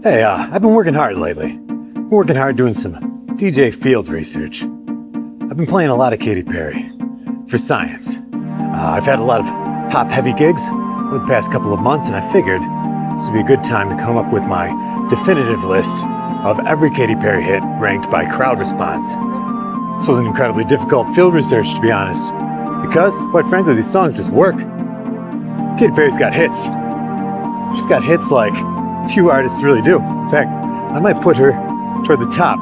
Hey, I've been working hard lately. Been working hard doing some DJ field research. I've been playing a lot of Katy Perry for science. I've had a lot of pop-heavy gigs over the past couple of months, and I figured this would be a good time to come up with my definitive list of every Katy Perry hit ranked by crowd response. This was an incredibly difficult field research, to be honest, because, quite frankly, these songs just work. Katy Perry's got hits. She's got hits like few artists really do. In fact, I might put her toward the top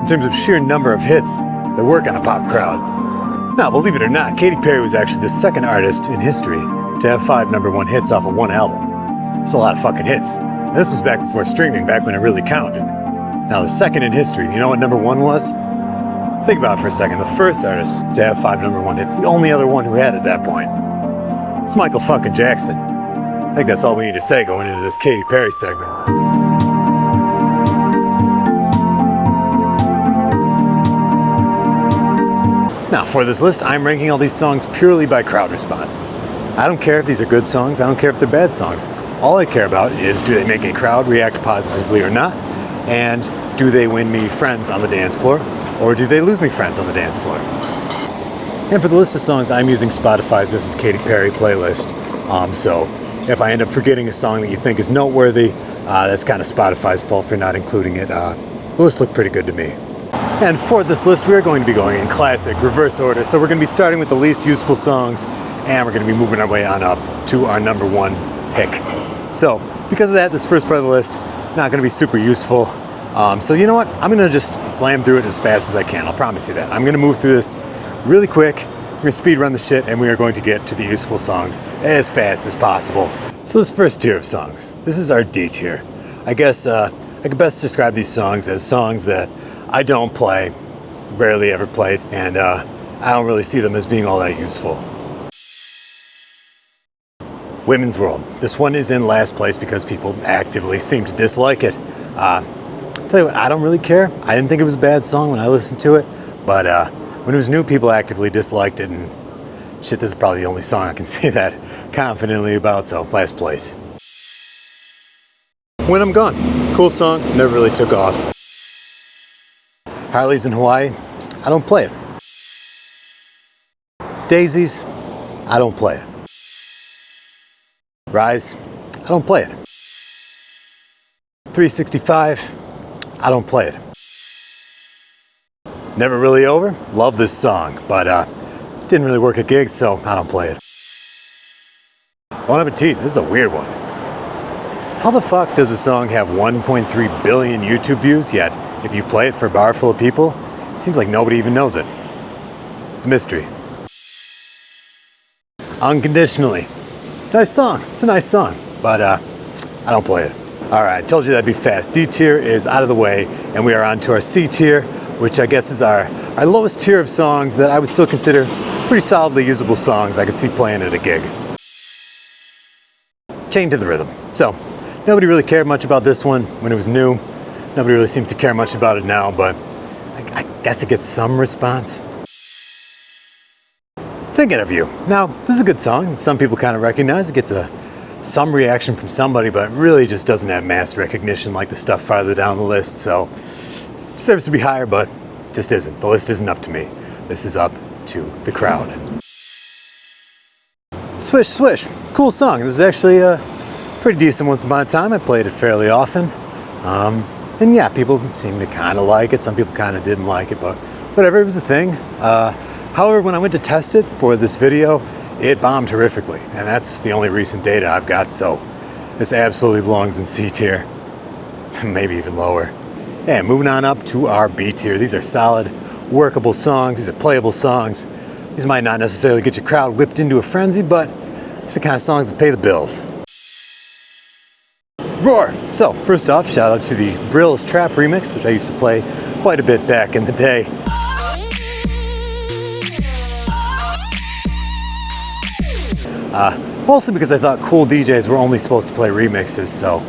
in terms of sheer number of hits that work on a pop crowd. Now, believe it or not, Katy Perry was actually the second artist in history to have 5 #1 hits off of one album. That's a lot of fucking hits. And this was back before streaming, back when it really counted. Now, the second in history, you know what #1 was? Think about it for a second. The first artist to have 5 #1 hits, the only other one who had at that point. It's Michael fucking Jackson. I think that's all we need to say going into this Katy Perry segment. Now, for this list, I'm ranking all these songs purely by crowd response. I don't care if these are good songs, I don't care if they're bad songs. All I care about is, do they make a crowd react positively or not? And do they win me friends on the dance floor? Or do they lose me friends on the dance floor? And for the list of songs, I'm using Spotify's This Is Katy Perry playlist. So if I end up forgetting a song that you think is noteworthy, that's kind of Spotify's fault for not including it. The list looked pretty good to me. And for this list, we are going to be going in classic reverse order. So we're going to be starting with the least useful songs, and we're going to be moving our way on up to our #1 pick. So because of that, this first part of the list, not going to be super useful. So you know what? I'm going to just slam through it as fast as I can. I'll promise you that. I'm going to move through this really quick. We're going to speed run the shit, and we are going to get to the useful songs as fast as possible. So this first tier of songs, this is our D tier. I guess I could best describe these songs as songs that I don't play, rarely ever played, and I don't really see them as being all that useful. Women's World. This one is in last place because people actively seem to dislike it. Tell you what, I don't really care. I didn't think it was a bad song when I listened to it, but when it was new, people actively disliked it, and shit, this is probably the only song I can say that confidently about, so last place. When I'm Gone. Cool song, never really took off. Harley's in Hawaii, I don't play it. Daisies, I don't play it. Rise, I don't play it. 365, I don't play it. Never Really Over, love this song, but didn't really work at gigs, so I don't play it. Bon Appetit, this is a weird one. How the fuck does a song have 1.3 billion YouTube views, yet if you play it for a bar full of people, it seems like nobody even knows it? It's a mystery. Unconditionally. Nice song, it's a nice song, but I don't play it. Alright, I told you that'd be fast. D tier is out of the way, and we are on to our C tier, which I guess is our lowest tier of songs that I would still consider pretty solidly usable songs I could see playing at a gig. Chained to the Rhythm. So, nobody really cared much about this one when it was new. Nobody really seems to care much about it now, but I guess it gets some response. Thinking of You. Now, this is a good song. Some people kind of recognize it. Gets some reaction from somebody, but it really just doesn't have mass recognition like the stuff farther down the list, so deserves to be higher, but just isn't. The list isn't up to me. This is up to the crowd. Swish Swish. Cool song. This is actually a pretty decent once upon a time. I played it fairly often. And yeah, people seem to kind of like it. Some people kind of didn't like it, but whatever, it was a thing. However, when I went to test it for this video, it bombed horrifically, and that's the only recent data I've got, so this absolutely belongs in C tier. Maybe even lower. And moving on up to our B tier. These are solid, workable songs. These are playable songs. These might not necessarily get your crowd whipped into a frenzy, but it's the kind of songs that pay the bills. Roar! So, first off, shout out to the Brill's Trap remix, which I used to play quite a bit back in the day. Mostly because I thought cool DJs were only supposed to play remixes, so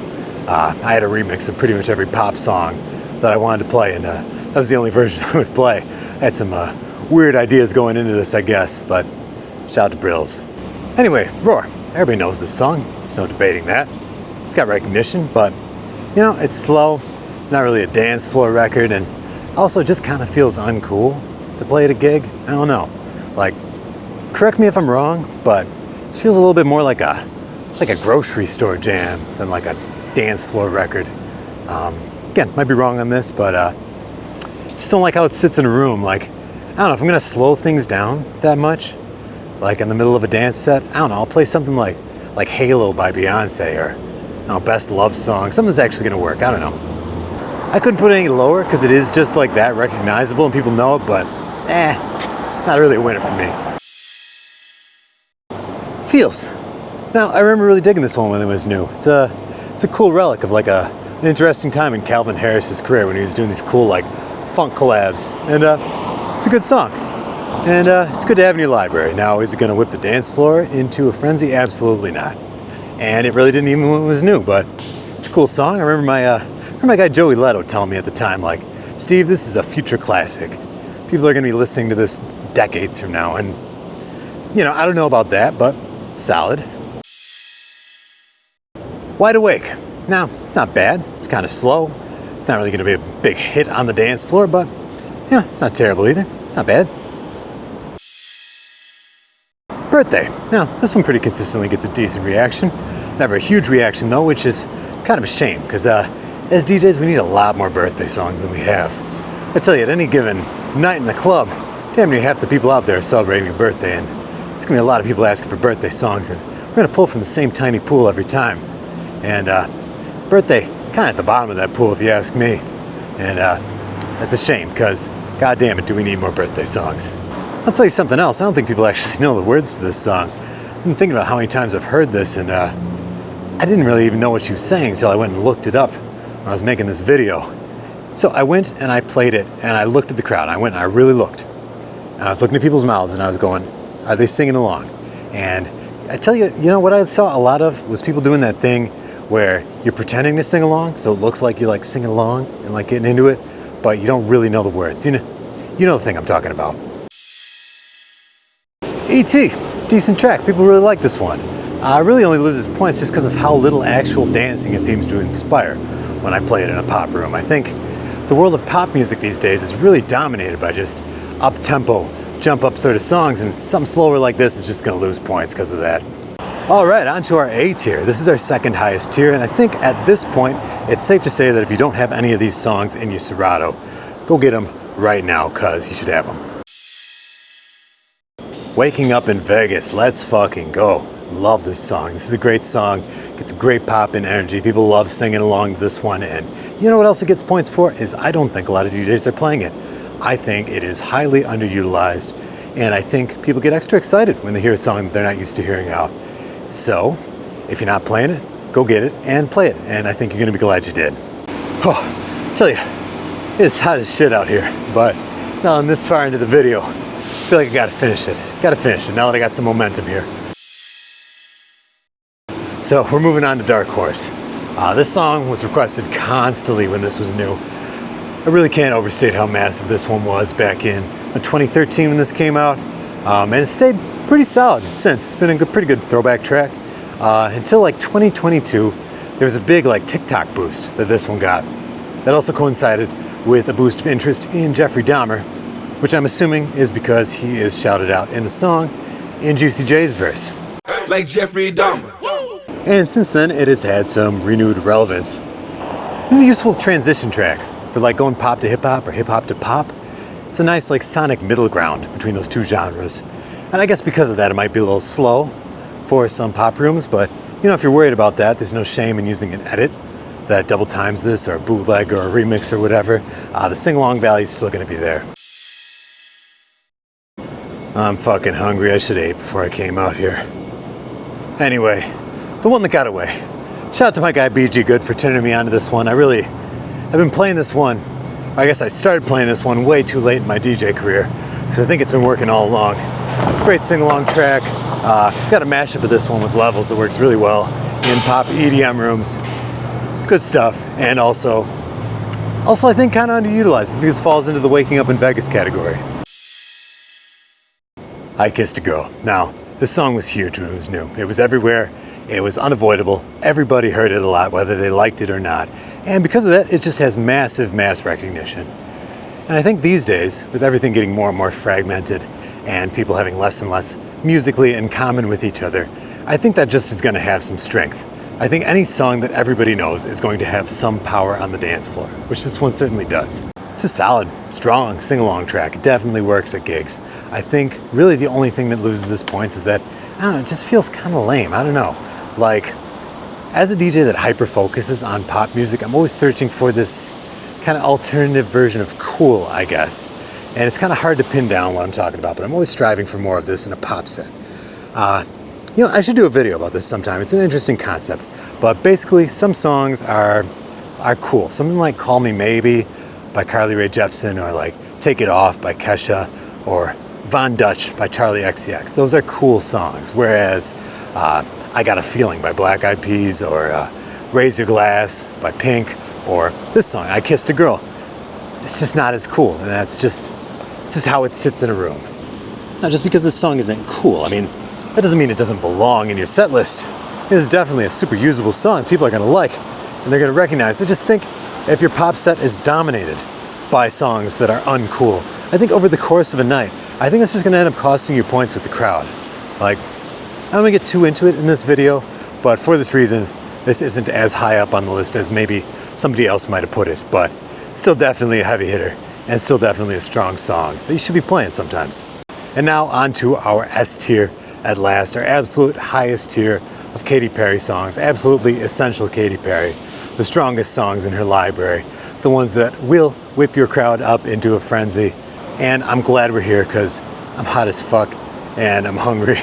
I had a remix of pretty much every pop song that I wanted to play, and that was the only version I would play. I had some weird ideas going into this, I guess, but shout out to Brill's. Anyway, Roar. Everybody knows this song. There's no debating that. It's got recognition, but You know, it's slow, it's not really a dance floor record, and also just kind of feels uncool to play at a gig. I don't know. Like, correct me if I'm wrong, but this feels a little bit more like a grocery store jam than like a dance floor record. Again, might be wrong on this, but just don't like how it sits in a room. Like, I don't know, if I'm gonna slow things down that much, like in the middle of a dance set, I don't know, I'll play something like Halo by Beyonce, or I don't know, Best Love Song, something that's actually gonna work. I don't know. I couldn't put it any lower because it is just like that recognizable and people know it, but not really a winner for me. Feels. Now, I remember really digging this one when it was new. It's a cool relic of like an interesting time in Calvin Harris's career when he was doing these cool like funk collabs, and it's a good song. And it's good to have in your library. Now, is it gonna whip the dance floor into a frenzy? Absolutely not. And it really didn't even when it was new, but it's a cool song. I remember my guy Joey Leto telling me at the time, like, Steve, this is a future classic. People are gonna be listening to this decades from now, and you know, I don't know about that, but it's solid. Wide Awake. Now, it's not bad. It's kind of slow. It's not really gonna be a big hit on the dance floor, but yeah, it's not terrible either. It's not bad. Birthday. Now, this one pretty consistently gets a decent reaction. Never a huge reaction though, which is kind of a shame, because as DJs, we need a lot more birthday songs than we have. I tell you, at any given night in the club, damn near half the people out there are celebrating a birthday, and there's gonna be a lot of people asking for birthday songs, and we're gonna pull from the same tiny pool every time. And birthday, kind of at the bottom of that pool if you ask me. And that's a shame, because god damn it, do we need more birthday songs. I'll tell you something else, I don't think people actually know the words to this song. I've been thinking about how many times I've heard this, and I didn't really even know what she was saying until I went and looked it up when I was making this video. So I went and I played it, and I looked at the crowd. I went and I really looked. And I was looking at people's mouths, and I was going, are they singing along? And I tell you, you know what I saw a lot of was people doing that thing where you're pretending to sing along, so it looks like you're like singing along and like getting into it, but you don't really know the words. You know the thing I'm talking about. E.T., decent track. People really like this one. Really only loses points just because of how little actual dancing it seems to inspire when I play it in a pop room. I think the world of pop music these days is really dominated by just up-tempo, jump-up sort of songs, and something slower like this is just going to lose points because of that. All right, on to our A tier. This is our second highest tier, and I think at this point, it's safe to say that if you don't have any of these songs in your Serato, go get them right now, because you should have them. Waking Up in Vegas, let's fucking go. Love this song. This is a great song. Gets great pop and energy. People love singing along to this one, and you know what else it gets points for is I don't think a lot of DJs are playing it. I think it is highly underutilized, and I think people get extra excited when they hear a song that they're not used to hearing out. So, if you're not playing it, go get it and play it, and I think you're gonna be glad you did. Oh, tell you, it's hot as shit out here, but now I'm this far into the video, I feel like I gotta finish it. Gotta finish it now that I got some momentum here. So we're moving on to Dark Horse. This song was requested constantly when this was new. I really can't overstate how massive this one was back in 2013 when this came out, and it stayed pretty solid since. It's been a pretty good throwback track until like 2022. There was a big like TikTok boost that this one got. That also coincided with a boost of interest in Jeffrey Dahmer, which I'm assuming is because he is shouted out in the song in Juicy J's verse. Like Jeffrey Dahmer. And since then, it has had some renewed relevance. This is a useful transition track for like going pop to hip hop or hip hop to pop. It's a nice like sonic middle ground between those two genres. And I guess because of that, it might be a little slow for some pop rooms, but you know, if you're worried about that, there's no shame in using an edit that double times this, or a bootleg, or a remix, or whatever. The sing-along value is still gonna be there. I'm fucking hungry. I should have ate before I came out here. Anyway, the one that got away. Shout out to my guy BG Good for turning me on to this one. I've been playing this one, I guess I started playing this one way too late in my DJ career, because I think it's been working all along. Great sing-along track. It's got a mashup of this one with levels that works really well in pop EDM rooms. Good stuff, and also I think kind of underutilized. I think this falls into the Waking Up in Vegas category. I Kissed a Girl. Now, this song was huge when it was new. It was everywhere. It was unavoidable. Everybody heard it a lot, whether they liked it or not. And because of that, it just has massive mass recognition. And I think these days, with everything getting more and more fragmented and people having less and less musically in common with each other, I think that just is going to have some strength. I think any song that everybody knows is going to have some power on the dance floor, which this one certainly does. It's a solid, strong sing-along track. It definitely works at gigs. I think really the only thing that loses this points is that, I don't know, it just feels kind of lame. I don't know. Like, as a DJ that hyper-focuses on pop music, I'm always searching for this kind of alternative version of cool, I guess. And it's kind of hard to pin down what I'm talking about, but I'm always striving for more of this in a pop set. I should do a video about this sometime. It's an interesting concept. But basically, some songs are cool. Something like Call Me Maybe by Carly Rae Jepsen, or like Take It Off by Kesha, or Von Dutch by Charlie XCX. Those are cool songs. Whereas I Got a Feeling by Black Eyed Peas, or Raise Your Glass by Pink, or this song, I Kissed a Girl. It's just not as cool, and it's just how it sits in a room. Now, just because this song isn't cool, I mean, that doesn't mean it doesn't belong in your set list. It is definitely a super usable song people are gonna like, and they're gonna recognize. I just think if your pop set is dominated by songs that are uncool, I think over the course of a night, I think it's just gonna end up costing you points with the crowd. Like, I don't wanna get too into it in this video, but for this reason, this isn't as high up on the list as maybe somebody else might have put it, but still definitely a heavy hitter, and still definitely a strong song that you should be playing sometimes. And now on to our S tier at last, our absolute highest tier of Katy Perry songs, absolutely essential Katy Perry, the strongest songs in her library, the ones that will whip your crowd up into a frenzy. And I'm glad we're here because I'm hot as fuck and I'm hungry.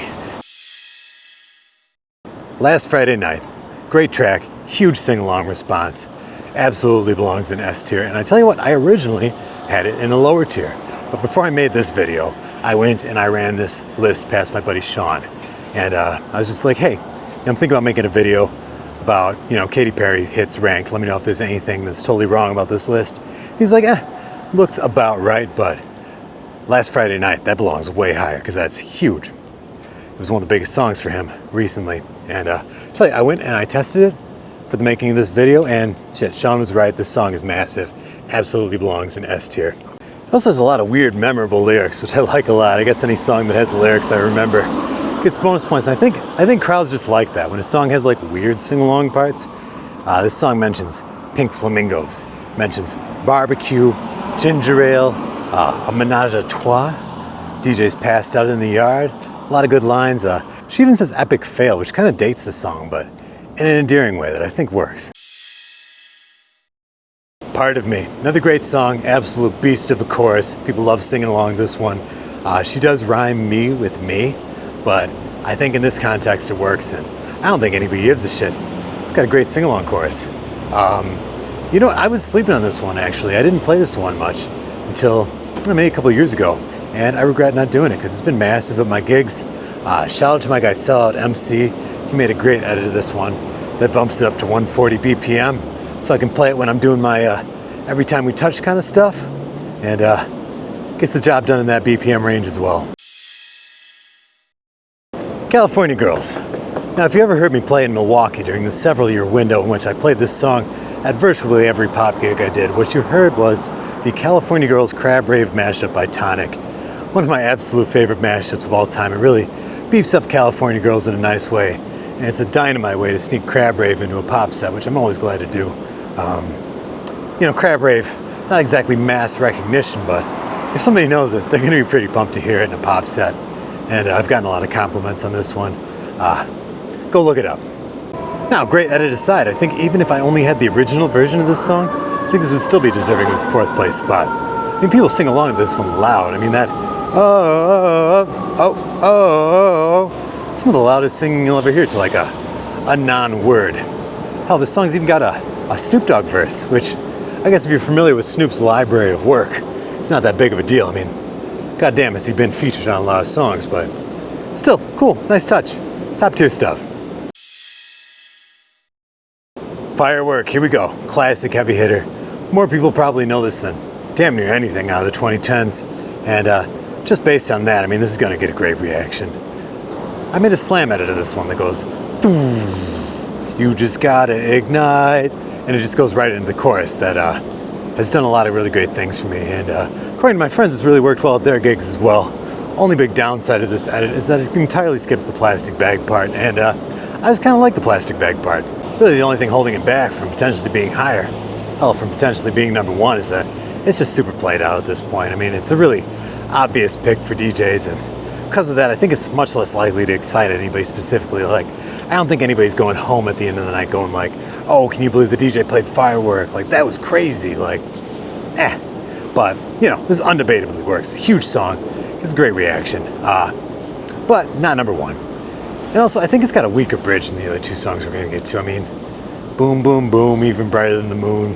Last Friday Night, great track, huge sing-along response, absolutely belongs in S tier. And I tell you what, I originally had it in a lower tier, but before I made this video, I went and I ran this list past my buddy Sean, and I was just like, hey, I'm thinking about making a video about, Katy Perry hits ranked. Let me know if there's anything that's totally wrong about this list. He's like, looks about right, but Last Friday Night, that belongs way higher because that's huge. It was one of the biggest songs for him recently. And tell you, I went and I tested it for the making of this video, and shit, Sean was right. This song is massive. Absolutely belongs in S tier. It also has a lot of weird, memorable lyrics, which I like a lot. I guess any song that has the lyrics I remember gets bonus points. I think crowds just like that. When a song has like weird sing-along parts, this song mentions pink flamingos, mentions barbecue, ginger ale, a menage a trois, DJ's passed out in the yard, a lot of good lines. She even says epic fail, which kind of dates the song, but in an endearing way that I think works. Part of Me, another great song, absolute beast of a chorus. People love singing along this one. She does rhyme me with me, but I think in this context it works, and I don't think anybody gives a shit. It's got a great sing-along chorus. I was sleeping on this one actually. I didn't play this one much until maybe a couple years ago, and I regret not doing it because it's been massive at my gigs. Shout out to my guy Sellout MC. He made a great edit of this one that bumps it up to 140 BPM. So I can play it when I'm doing my every time we touch kind of stuff, and gets the job done in that BPM range as well. California Girls. Now, if you ever heard me play in Milwaukee during the several-year window in which I played this song at virtually every pop gig I did, what you heard was the California Girls Crab Rave mashup by Tonic. One of my absolute favorite mashups of all time. It really beefs up California Girls in a nice way, and it's a dynamite way to sneak Crab Rave into a pop set, which I'm always glad to do. Crab Rave, not exactly mass recognition, but if somebody knows it, they're gonna be pretty pumped to hear it in a pop set. And I've gotten a lot of compliments on this one. Go look it up. Now, great edit aside, I think even if I only had the original version of this song, I think this would still be deserving of its 4th place spot. I mean, people sing along to this one loud. I mean, that some of the loudest singing you'll ever hear to like a non-word. Hell, this song's even got a Snoop Dogg verse, which I guess if you're familiar with Snoop's library of work, it's not that big of a deal. I mean, goddamn, has he been featured on a lot of songs, but still, cool, nice touch. Top tier stuff. Firework, here we go. Classic heavy hitter. More people probably know this than damn near anything out of the 2010s. And just based on that, I mean, this is gonna get a great reaction. I made a slam edit of this one that goes, you just gotta ignite and it just goes right into the chorus that has done a lot of really great things for me. And according to my friends, it's really worked well at their gigs as well. Only big downside of this edit is that it entirely skips the plastic bag part, and I just kind of like the plastic bag part. Really the only thing holding it back from potentially being higher, hell, from potentially being number one, is that it's just super played out at this point. I mean, it's a really obvious pick for DJs, and because of that, I think it's much less likely to excite anybody specifically. Like, I don't think anybody's going home at the end of the night going like, oh, can you believe the DJ played Firework? Like, that was crazy. Like, But, you know, this undebatably works. Huge song. It's a great reaction. But not number one. And also, I think it's got a weaker bridge than the other two songs we're going to get to. I mean, boom, boom, boom, even brighter than the moon.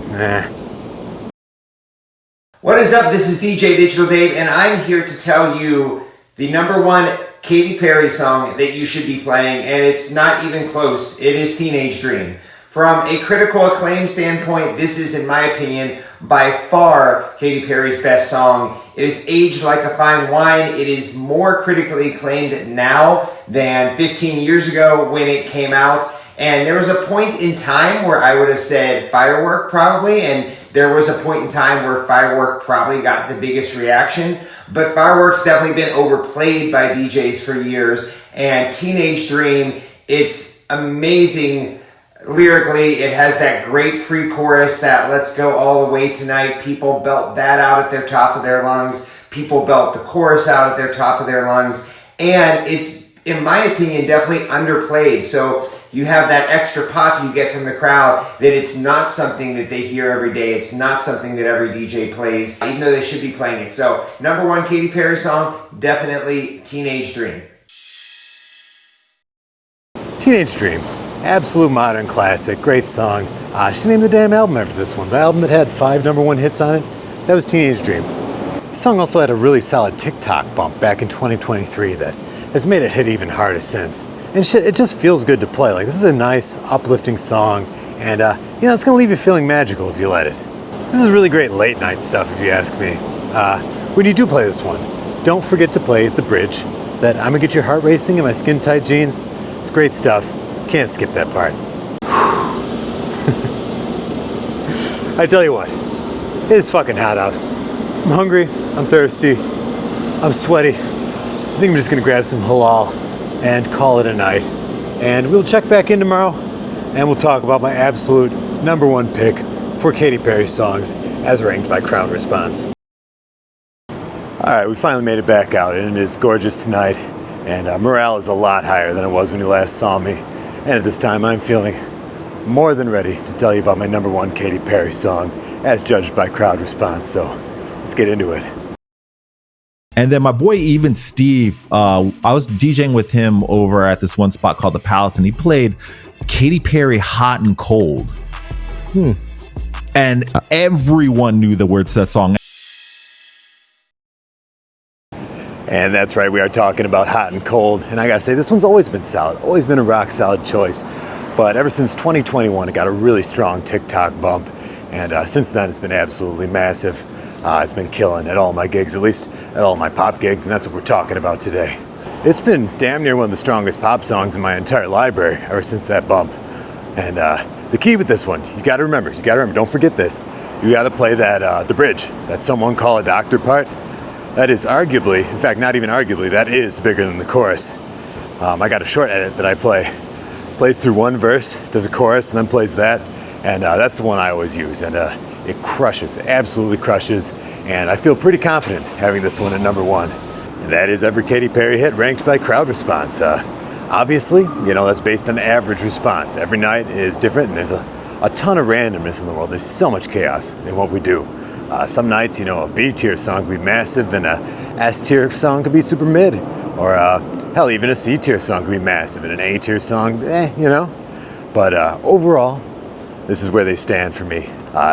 What is up? This is DJ Digital Dave, and I'm here to tell you the number one Katy Perry song that you should be playing, and it's not even close. It is Teenage Dream. From a critical acclaim standpoint, this is, in my opinion, by far Katy Perry's best song. It is aged like a fine wine. It is more critically acclaimed now than 15 years ago when it came out. And there was a point in time where I would have said Firework probably, and there was a point in time where Firework probably got the biggest reaction. But Firework's definitely been overplayed by DJs for years. And Teenage Dream, it's amazing. Lyrically, it has that great pre-chorus that let's go all the way tonight. People belt that out at their top of their lungs. People belt the chorus out at their top of their lungs. And it's, in my opinion, definitely underplayed. So you have that extra pop you get from the crowd that it's not something that they hear every day. It's not something that every DJ plays, even though they should be playing it. So number one Katy Perry song, definitely Teenage Dream. Teenage Dream. Absolute modern classic, great song. She named the damn album after this one. The album that had 5 number one hits on it, that was Teenage Dream. The song also had a really solid TikTok bump back in 2023 that has made it hit even harder since. And shit, it just feels good to play. Like, this is a nice, uplifting song, and you know, it's gonna leave you feeling magical if you let it. This is really great late night stuff, if you ask me. When you do play this one, don't forget to play the bridge that I'm gonna get your heart racing in my skin-tight jeans. It's great stuff. Can't skip that part. I tell you what, it is fucking hot out. I'm hungry, I'm thirsty, I'm sweaty. I think I'm just gonna grab some halal and call it a night. And we'll check back in tomorrow and we'll talk about my absolute number one pick for Katy Perry songs as ranked by crowd response. Alright, we finally made it back out and it is gorgeous tonight. And morale is a lot higher than it was when you last saw me. And at this time, I'm feeling more than ready to tell you about my number one Katy Perry song as judged by crowd response. So let's get into it. And then my boy, even Steve, I was DJing with him over at this one spot called The Palace, and he played Katy Perry Hot and Cold. And everyone knew the words to that song. And that's right, we are talking about Hot and Cold. And I gotta say, this one's always been solid, always been a rock solid choice. But ever since 2021, it got a really strong TikTok bump. And since then, it's been absolutely massive. It's been killing at all my gigs, at least at all my pop gigs, and that's what we're talking about today. It's been damn near one of the strongest pop songs in my entire library ever since that bump. And the key with this one, you gotta remember, don't forget this. You gotta play that, the bridge, that Someone Call a Doctor part. That is arguably, in fact, not even arguably, that is bigger than the chorus. I got a short edit that I play. Plays through one verse, does a chorus, and then plays that. And that's the one I always use. And it crushes, absolutely crushes. And I feel pretty confident having this one at number one. And that is every Katy Perry hit ranked by crowd response. Obviously, you know, that's based on average response. Every night is different, and there's a ton of randomness in the world. There's so much chaos in what we do. Some nights, you know, a B tier song could be massive and a S tier song could be super mid. Or hell, even a C tier song could be massive and an A tier song, you know. But overall, this is where they stand for me.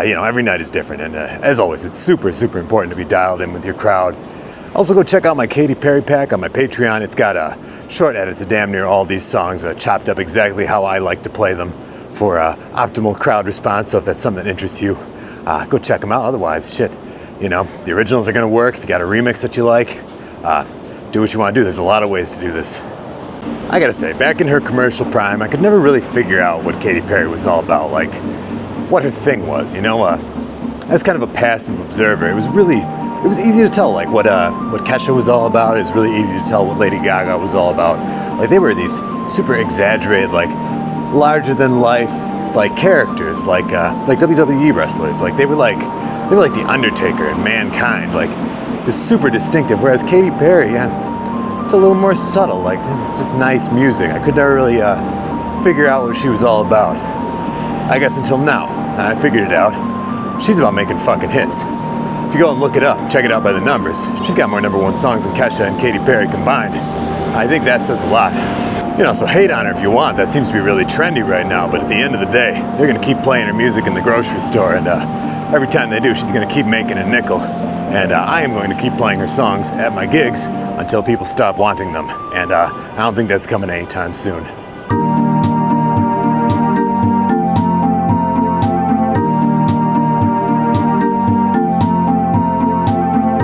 You know, every night is different. And as always, it's super, super important to be dialed in with your crowd. Also, go check out my Katy Perry pack on my Patreon. It's got short edits of damn near all these songs chopped up exactly how I like to play them for optimal crowd response. So if that's something that interests you, go check them out. Otherwise, shit, you know, the originals are gonna work. If you got a remix that you like, do what you wanna do. There's a lot of ways to do this. I gotta say, back in her commercial prime, I could never really figure out what Katy Perry was all about. Like, what her thing was, you know? As kind of a passive observer, it was easy to tell, like, what Kesha was all about. It was really easy to tell what Lady Gaga was all about. Like, they were these super exaggerated, like, larger than life, like, characters, like WWE wrestlers. Like, they were like the Undertaker and Mankind, like, it's super distinctive. Whereas Katy Perry, it's a little more subtle. Like, this is just nice music. I could never really figure out what she was all about. I guess until now, I figured it out. She's about making fucking hits. If you go and look it up, check it out by the numbers, she's got more #1 songs than Kesha and Katy Perry combined. I think that says a lot. You know, so hate on her if you want. That seems to be really trendy right now, but at the end of the day, they're gonna keep playing her music in the grocery store, and every time they do, she's gonna keep making a nickel. And I am going to keep playing her songs at my gigs until people stop wanting them. And I don't think that's coming anytime soon.